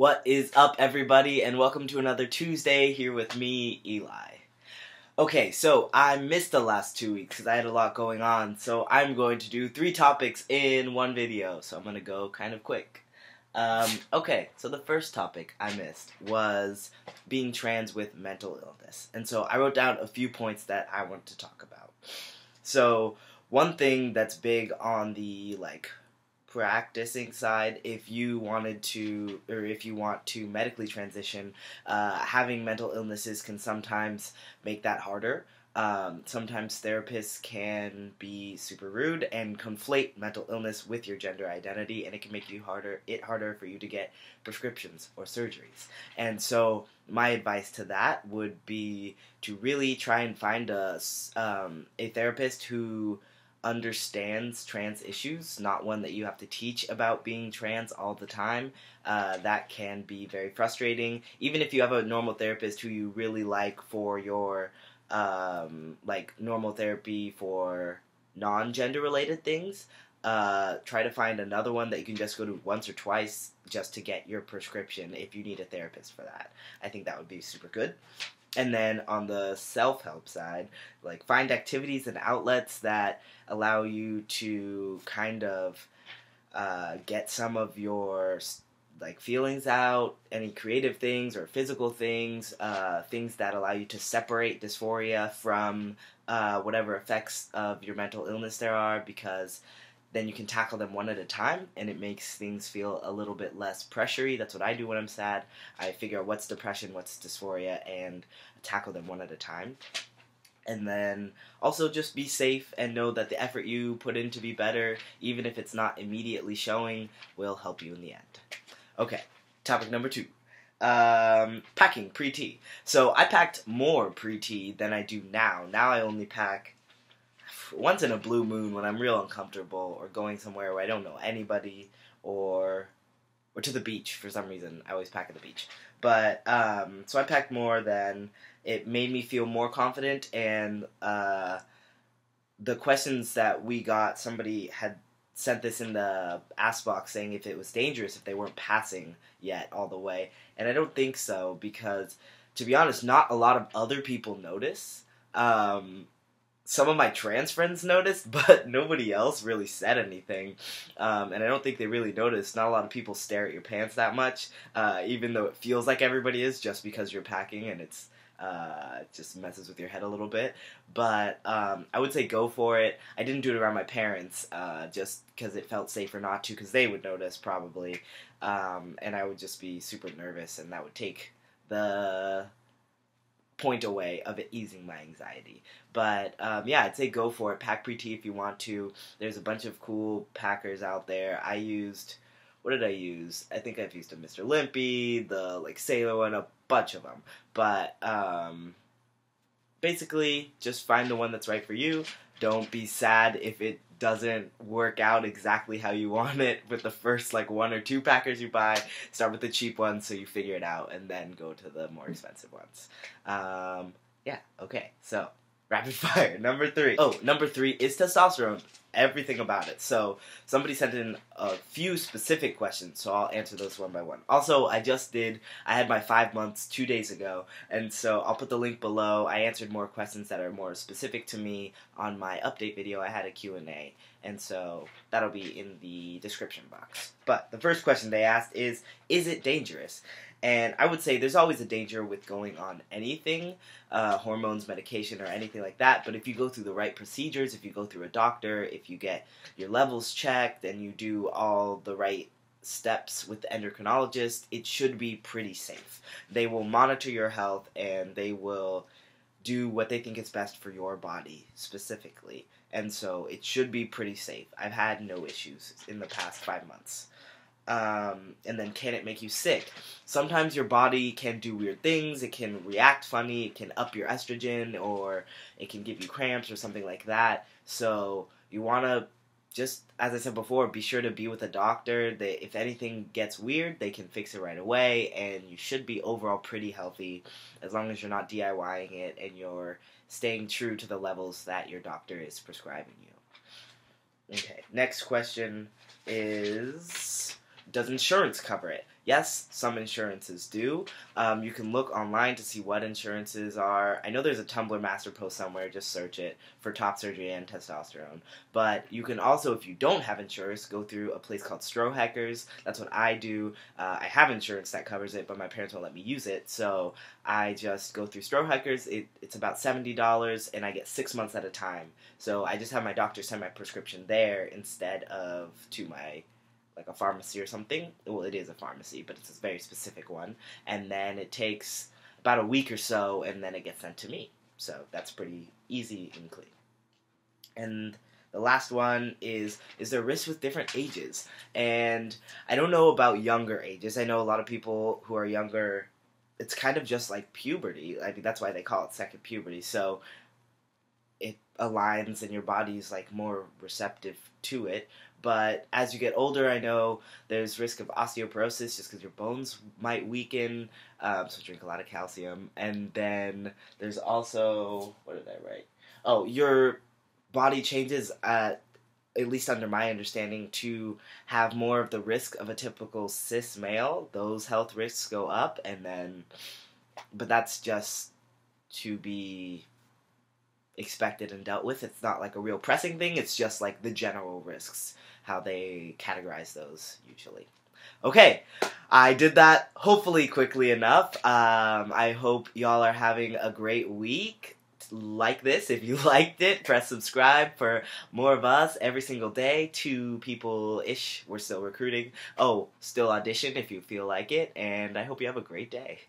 What is up, everybody, and welcome to another Tuesday here with me, Eli. Okay, so I missed the last 2 weeks because I had a lot going on, so I'm going to do 3 topics in one video, so I'm going to go kind of quick. Okay, so the first topic I missed was being trans with mental illness, and so I wrote down a few points that I want to talk about. So, one thing that's big on the, practicing side, if you wanted to, or if you want to medically transition, having mental illnesses can sometimes make that harder. Sometimes therapists can be super rude and conflate mental illness with your gender identity, and it can make it harder for you to get prescriptions or surgeries. And so my advice to that would be to really try and find a therapist who understands trans issues, not one that you have to teach about being trans all the time. That can be very frustrating. Even if you have a normal therapist who you really like for your normal therapy for non-gender related things, try to find another one that you can just go to once or twice just to get your prescription if you need a therapist for that. I think that would be super good. And then on the self-help side, find activities and outlets that allow you to kind of get some of your feelings out, any creative things or physical things, things that allow you to separate dysphoria from whatever effects of your mental illness there are, because then you can tackle them one at a time, and it makes things feel a little bit less pressury. That's what I do when I'm sad. I figure out what's depression, what's dysphoria, and tackle them one at a time. And then also just be safe and know that the effort you put in to be better, even if it's not immediately showing, will help you in the end. Okay, topic number 2. Packing pre-T. So I packed more pre-T than I do now. Now I only pack once in a blue moon when I'm real uncomfortable or going somewhere where I don't know anybody, or to the beach for some reason. I always pack at the beach. But, so I packed more than it made me feel more confident, and the questions that we got, somebody had sent this in the ask box saying if it was dangerous if they weren't passing yet all the way, and I don't think so, because, to be honest, not a lot of other people notice. Some of my trans friends noticed, but nobody else really said anything. And I don't think they really noticed. Not a lot of people stare at your pants that much, even though it feels like everybody is, just because you're packing, and it just messes with your head a little bit. But I would say go for it. I didn't do it around my parents, just because it felt safer not to, because they would notice probably. And I would just be super nervous, and that would take the point away of it easing my anxiety. But yeah, I'd say go for it. Pack pre-T if you want to. There's a bunch of cool packers out there. What did I use? I think I've used a Mr. Limpy, the Sailor one, a bunch of them. But basically, just find the one that's right for you. Don't be sad if it doesn't work out exactly how you want it with the first 1 or 2 packers you buy. Start with the cheap ones so you figure it out, and then go to the more expensive ones. Yeah, okay, so rapid fire. Number 3. Oh, number 3 is testosterone. Everything about it. So somebody sent in a few specific questions, so I'll answer those one by one. Also, I had my 5 months 2 days ago, and so I'll put the link below. I answered more questions that are more specific to me on my update video. I had a Q&A, and so that'll be in the description box. But the first question they asked is it dangerous? And I would say there's always a danger with going on anything, hormones, medication, or anything like that. But if you go through the right procedures, if you go through a doctor, if you get your levels checked, and you do all the right steps with the endocrinologist, it should be pretty safe. They will monitor your health, and they will do what they think is best for your body specifically. And so it should be pretty safe. I've had no issues in the past 5 months. And then, can it make you sick? Sometimes your body can do weird things. It can react funny. It can up your estrogen, or it can give you cramps or something like that. So you want to just, as I said before, be sure to be with a doctor. If anything gets weird, they can fix it right away, and you should be overall pretty healthy as long as you're not DIYing it and you're staying true to the levels that your doctor is prescribing you. Okay, next question is, does insurance cover it? Yes, some insurances do. You can look online to see what insurances are. I know there's a Tumblr master post somewhere, just search it, for top surgery and testosterone. But you can also, if you don't have insurance, go through a place called Stroh Hackers. That's what I do. I have insurance that covers it, but my parents won't let me use it, so I just go through Stroh Hackers. It's about $70, and I get 6 months at a time. So I just have my doctor send my prescription there instead of to my like a pharmacy or something. Well, it is a pharmacy, but it's a very specific one. And then it takes about a week or so, and then it gets sent to me. So that's pretty easy and clean. And the last one is there risk with different ages? And I don't know about younger ages. I know a lot of people who are younger, it's kind of just like puberty. I think that's why they call it second puberty. So it aligns and your body's like more receptive to it. But as you get older, I know there's risk of osteoporosis just because your bones might weaken, so drink a lot of calcium. And then there's also, what did I write? Oh, your body changes, at least under my understanding, to have more of the risk of a typical cis male. Those health risks go up, and then, but that's just to be expected and dealt with. It's not like a real pressing thing, it's just like the general risks, how they categorize those usually. Okay, I did that hopefully quickly enough. I hope y'all are having a great week. Like this, if you liked it, press subscribe for more of us every single day. 2 people-ish, we're still recruiting. Oh, still audition if you feel like it, and I hope you have a great day.